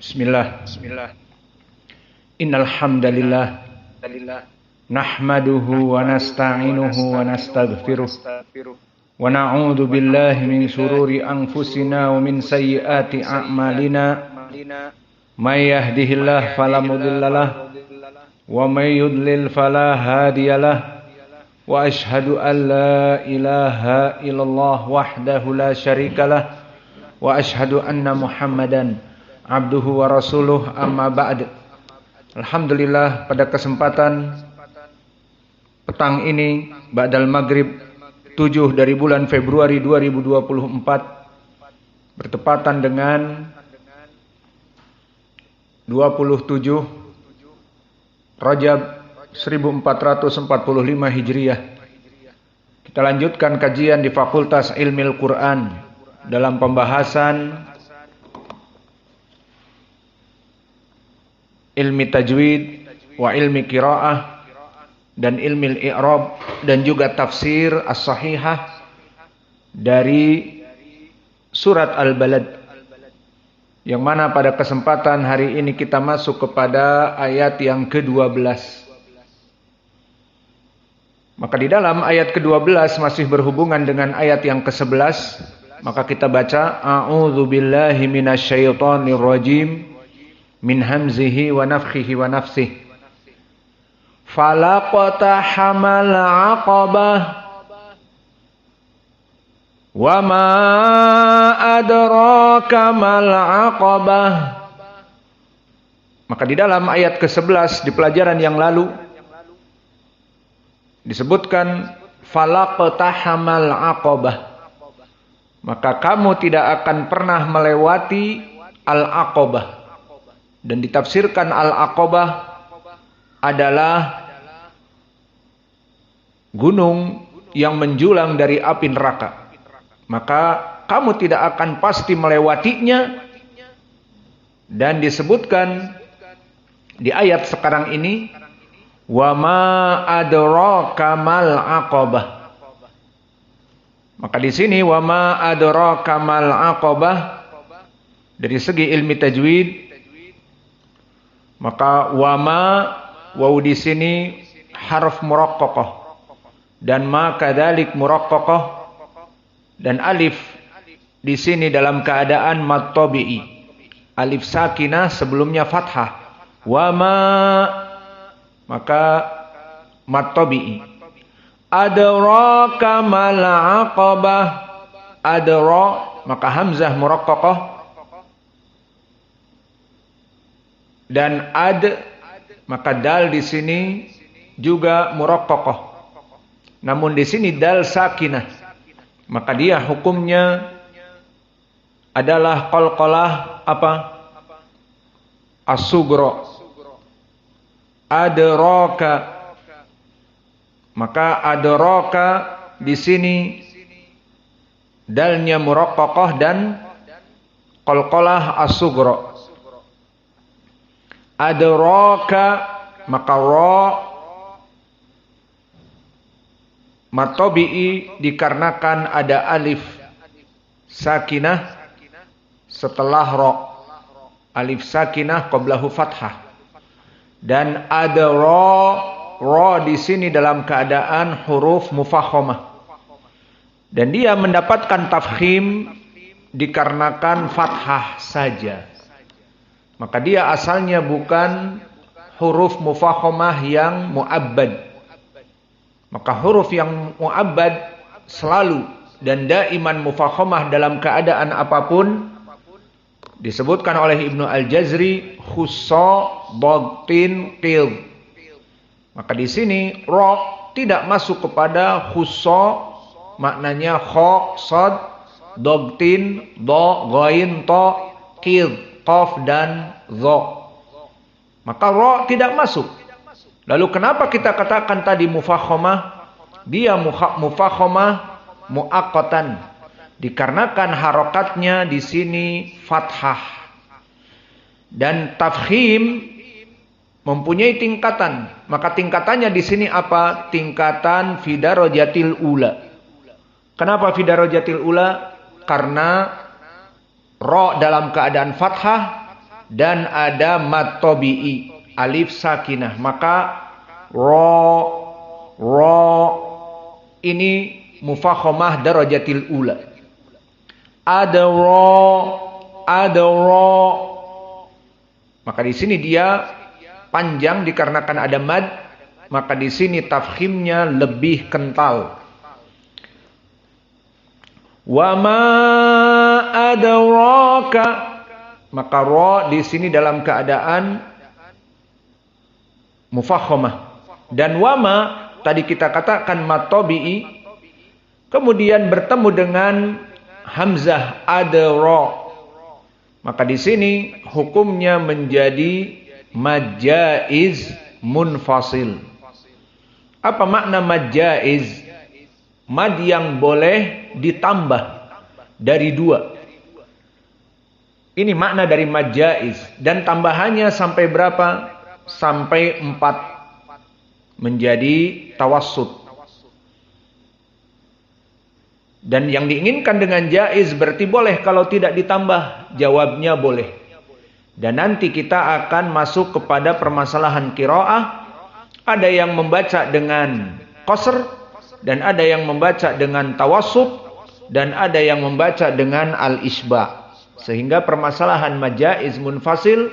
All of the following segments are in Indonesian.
Bismillah. Innal hamdalillah nahmaduhu wa nasta'inuhu wa nastaghfiruh wa na'udzu billahi min shururi anfusina wa min sayyiati a'malina. May yahdihillahu fala mudhillalah wa may yudlil fala hadiyalah. Wa ashhadu an la ilaha illallah wahdahu la syarikalah wa ashhadu anna Muhammadan abduhu wa rasuluh, amma ba'd. Alhamdulillah, pada kesempatan petang ini ba'dal maghrib 7 dari bulan Februari 2024 bertepatan dengan 27 Rajab 1445 Hijriah. Kita lanjutkan kajian di Fakultas Ilmil Quran dalam pembahasan ilmi tajwid wa ilmi qiraah dan ilmi i'rab dan juga tafsir as-sahihah dari surat Al-Balad, yang mana pada kesempatan hari ini kita masuk kepada ayat yang ke-12. Maka di dalam ayat ke-12 masih berhubungan dengan ayat yang ke-11, maka kita baca a'udzubillahi minasyaitonir rajim min hamzihi wa nafthihi wa nafsihi. Falaqtahamal aqabah wa ma adraka mal aqabah. Maka di dalam ayat ke-11 di pelajaran yang lalu disebutkan falaqtahamal aqabah, maka kamu tidak akan pernah melewati al-aqabah. Dan ditafsirkan al-aqabah adalah gunung yang menjulang dari api neraka. Maka kamu tidak akan pasti melewatinya. Dan disebutkan di ayat sekarang ini, wa ma adraka mal aqabah. Maka di sini wa ma adraka mal aqabah dari segi ilmi tajwid, maka wama waw di sini harf muraqqaqah dan ma kadzalik muraqqaqah, dan alif di sini dalam keadaan mad tabi'i, alif sakinah sebelumnya fathah, wama maka mad tabi'i. Adraka mal aqabah, adra maka hamzah muraqqaqah, dan ad maka dal di sini juga muraqqaqah. Namun di sini dal sakinah, maka dia hukumnya adalah qalqalah apa? As-sughra. Adraka, maka adraka di sini dalnya muraqqaqah dan qalqalah as-sughra. Adraka maka ra matobi'i dikarenakan ada alif sakinah setelah ra, alif sakinah qablahu fathah, dan ada ra di sini dalam keadaan huruf mufakhamah, dan dia mendapatkan tafkhim dikarenakan fathah saja. Maka dia asalnya bukan huruf mufakhamah yang mu'abbad. Maka huruf yang mu'abbad selalu dan daiman mufakhamah dalam keadaan apapun disebutkan oleh Ibnu Al-Jazri khussa dagtin qil. Maka di sini ra tidak masuk kepada khussa, maknanya kha sad dagtin dha ghain ta qil qaf dan dha, maka ra tidak masuk. Lalu kenapa kita katakan tadi mufakhamah? Dia mufakhamah muaqqatan, dikarenakan harokatnya di sini fathah. Dan tafkhim mempunyai tingkatan. Maka tingkatannya di sini apa? Tingkatan fi darajatil ula. Kenapa fi darajatil ula? Karena ra dalam keadaan fathah dan ada mad tabi'i, alif sakinah. Maka ro ini mufakhamah darajatil ula. Ada ro. Maka di sini dia panjang dikarenakan ada mad, maka di sini tafkhimnya lebih kental. Wa ma adraka, maka ro di sini dalam keadaan mufakhamah. Dan wama tadi kita katakan mad tabi'i, kemudian bertemu dengan hamzah adra, maka di sini hukumnya menjadi mad jaiz munfasil. Apa makna mad jaiz? Mad yang boleh ditambah dari dua. Ini makna dari mad jaiz. Dan tambahannya sampai berapa? Sampai 4. Menjadi tawassut. Dan yang diinginkan dengan jaiz berarti boleh, kalau tidak ditambah. Jawabnya boleh. Dan nanti kita akan masuk kepada permasalahan qiraah. Ada yang membaca dengan qasr, dan ada yang membaca dengan tawassut, dan ada yang membaca dengan al-isba. Sehingga permasalahan mad jaiz munfasil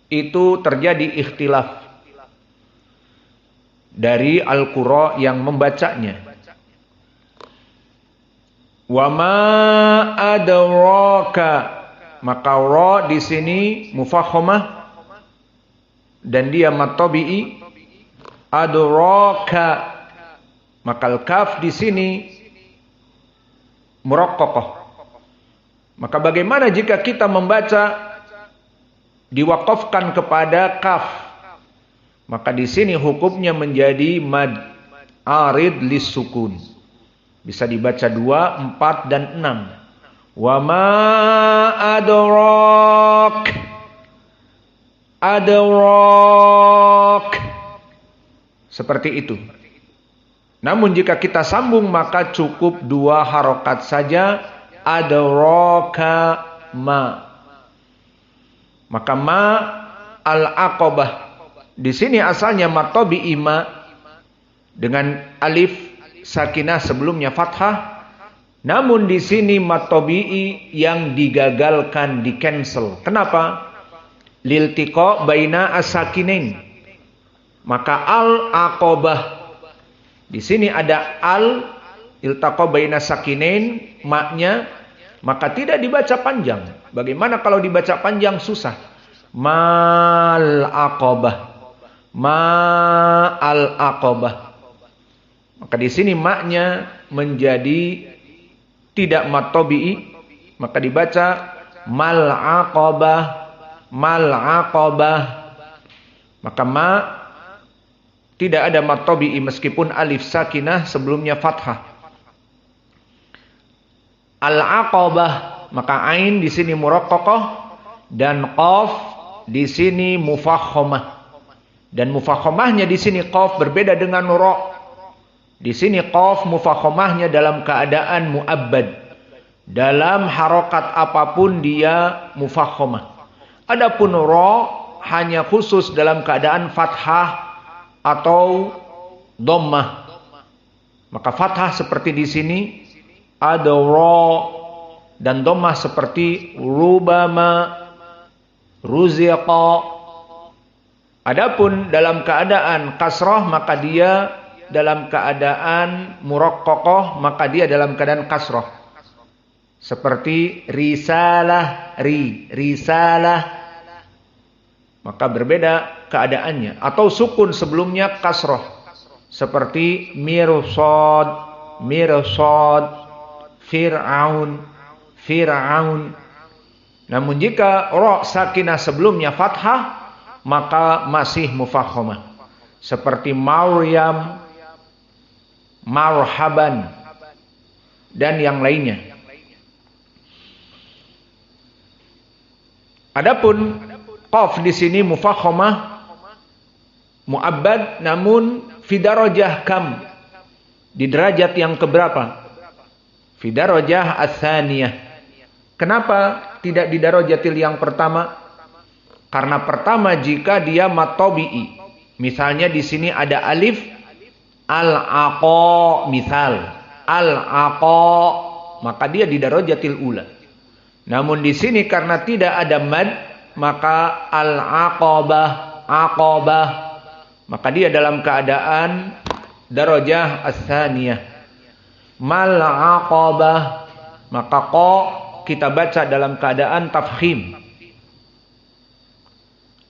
itu terjadi ikhtilaf dari al-qurra yang membacanya. Wa ma adraka, maka ra di sini mufakhamah dan dia mad tabi'i. Adraka, maka al-kaf di sini muraqqaqah. Maka bagaimana jika kita membaca diwaqafkan kepada kaf? Maka di sini hukumnya menjadi mad arid lis-sukun. Bisa dibaca 2, 4 dan 6. Wa ma adrak. Seperti itu. Namun jika kita sambung maka cukup 2 harokat saja. Adraka ma. Maka ma al-aqabah. Di sini asalnya mad tabi'i ma dengan alif sakinah sebelumnya fathah. Namun di sini mad tabi'i yang digagalkan, di cancel. Kenapa? Liltiqa baina as-sakinain. Maka al-aqabah. Di sini ada al iltaqa baina sakinain, maknya, maka tidak dibaca panjang. Bagaimana kalau dibaca panjang? Susah. Mal aqabah. Ma'al aqabah. Maka di sini maknya menjadi tidak mad tabi'i, maka dibaca mal aqabah, mal aqabah. Maka ma tidak ada mad tabi'i meskipun alif sakinah sebelumnya fathah. Al-aqabah, maka ain di sini muraqqaqah dan qaf di sini mufakhamah. Dan mufakhamahnya di sini qaf berbeda dengan ra. Di sini qaf mufakhamahnya dalam keadaan muabbad. Dalam harokat apapun dia mufakhamah. Adapun ra hanya khusus dalam keadaan fathah atau dhammah. Maka fathah seperti di sini ada ra, dan dhammah seperti rubama, ruziqa. Adapun dalam keadaan kasrah maka dia dalam keadaan muraqqaqah, maka dia dalam keadaan kasrah. Seperti risalah, risalah. Maka berbeda keadaannya. Atau sukun sebelumnya kasrah. Seperti mirsad, fir'aun. Namun jika ra sakinah sebelumnya fathah, maka masih mufakhamah. Seperti Maryam, marhaban, dan yang lainnya. Adapun qaf di sini mufakhamah muabbad, namun fi darajah kam, di derajat yang keberapa? Fi darajah ats-tsaniyah. Kenapa tidak di darajatil yang pertama? Karena pertama jika dia mad tabi'i. Misalnya di sini ada alif al-aqa misal. Al-aqa, maka dia di darajatil ula. Namun di sini karena tidak ada mad, maka al-aqabah, aqabah, maka dia dalam keadaan darajah as-tsaniyah. Mal aqabah, maka qa kita baca dalam keadaan tafkhim.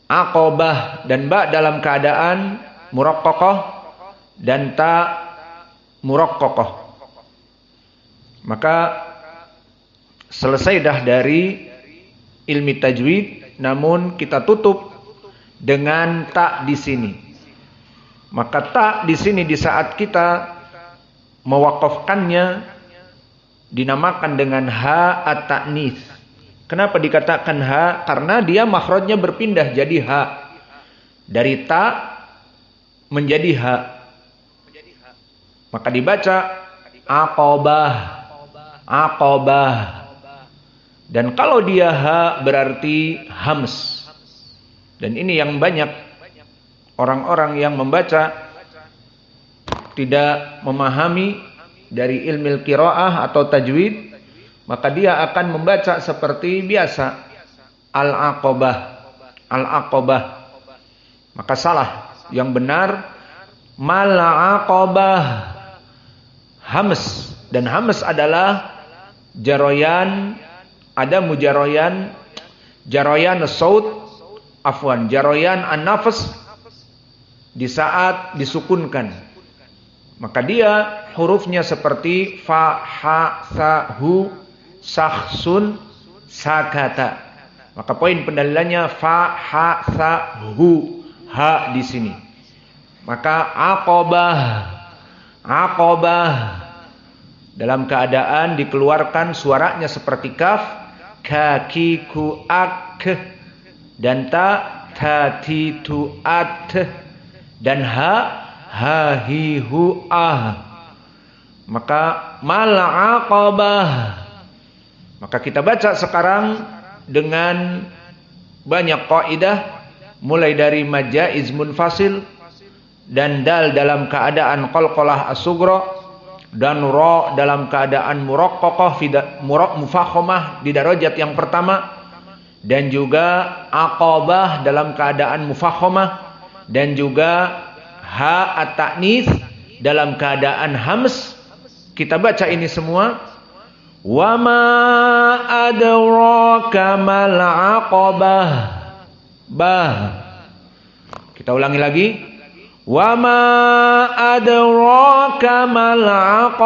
Aqabah dan ba dalam keadaan muraqqaqah dan ta muraqqaqah. Maka selesai dah dari ilmi tajwid, namun kita tutup dengan ta di sini. Maka ta di sini di saat kita mewakafkannya dinamakan dengan ha at-ta'nis. Kenapa dikatakan ha? Karena dia makhrajnya berpindah jadi ha. Dari ta menjadi ha. Maka dibaca aqabah, aqabah. Dan kalau dia ha berarti hams. Dan ini yang banyak orang-orang yang membaca tidak memahami dari ilmu qiraah atau tajwid, maka dia akan membaca seperti biasa, al-aqabah, al-aqabah. Maka salah. Yang benar mal-aqabah, hams. Dan hams adalah jaroyan, ada mujaroyan, jaroyan saut, afwan, jaroyan an-nafas di saat disukunkan. Maka dia hurufnya seperti fa, ha, sa, hu, sakhsun, sakata. Maka poin pendalilannya fa, ha, sa, hu, ha di sini. Maka aqabah, aqabah dalam keadaan dikeluarkan suaranya seperti kaf, kaki ku ak, dan ta, ti tu at, dan ha, ha hi hu ah. Maka mal aqabah. Maka kita baca sekarang dengan banyak kaidah, mulai dari majaiz munfasil dan dal dalam keadaan qalqalah as-sughra dan ra dalam keadaan muraqqaqah mufakhamah di darajat yang pertama, dan juga aqabah dalam keadaan mufakhamah, dan juga ha at-ta'nis dalam keadaan hams. Kita baca ini semua. Wa ma adraka mal aqabah. Bah. Kita ulangi lagi. Wa ma adraka mal aqabah.